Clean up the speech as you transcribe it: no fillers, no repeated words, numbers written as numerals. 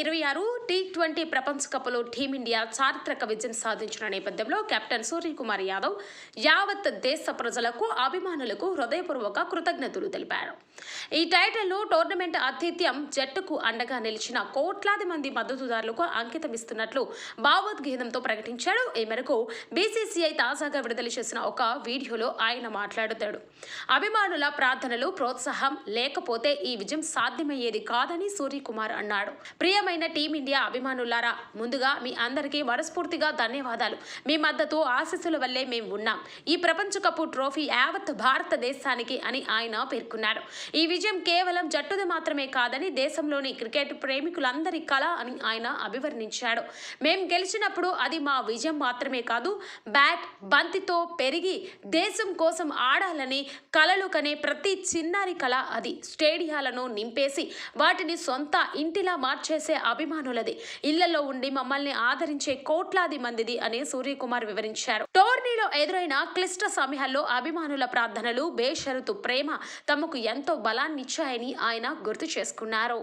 2026 T20 ప్రపంచ కప్లో team India చారిత్రక విజయం సాధించిన నేపథ్యంలో కెప్టెన్ సూర్యకుమార్ యాదవ్ యావత్ దేశ ప్రజలకు అభిమానులకు హృదయపూర్వక కృతజ్ఞతలు తెలిపారు. ఈ టైటిల్ను టోర్నమెంట్ ఆతిథ్యం జట్టుకు అండగా నిలిచిన కోట్లాది మంది మద్దతుదారులకు అంకితమిస్తున్నట్లు భావోద్వేగంతో ప్రకటించాడు. ఈ మేరకు బీసీసీఐ తాజాగా విడుదల చేసిన ఒక వీడియోలో ఆయన మాట్లాడుతాడు. అభిమానుల ప్రార్థనలు, ప్రోత్సాహం లేకపోతే ఈ విజయం సాధ్యమయ్యేది కాదని సూర్యకుమార్ అన్నాడు. ప్రియమైన టీమిండియా అభిమానులారా, ముందుగా మీ అందరికీ మనస్ఫూర్తిగా ధన్యవాదాలు. మీ మద్దతు, ఆశీస్సుల వల్లే మేము ఉన్నాం. ఈ ప్రపంచ కప్ ట్రోఫీ యావత్ భారతదేశానికి అని ఆయన పేర్కొన్నారు. ఈ విజయం కేవలం జట్టుది మాత్రమే కాదని దేశంలోని క్రికెట్ ప్రేమికులందరి కళ అని ఆయన అభివర్ణించాడు. మేం గెలిచినప్పుడు అది మా విజయం మాత్రమే కాదు, బ్యాట్ బంతితో పెరిగి దేశం కోసం ఆడాలని కలలు కనే ప్రతి చిన్నారి కళ అది. స్టేడియాలను నింపేసి వాటిని సొంత ఇంటిలా మార్చేసే అభిమానులది. ఇళ్లలో ఉండి మమ్మల్ని ఆదరించే కోట్లాది మందిది అని సూర్యకుమార్ వివరించారు. టోర్నీలో ఎదురైన క్లిష్ట సమయాల్లో అభిమానుల ప్రార్థనలు, బేషరతు ప్రేమ తమకు ఎంతో బలాన్నిచ్చాయని ఆయన గుర్తు చేసుకున్నారు.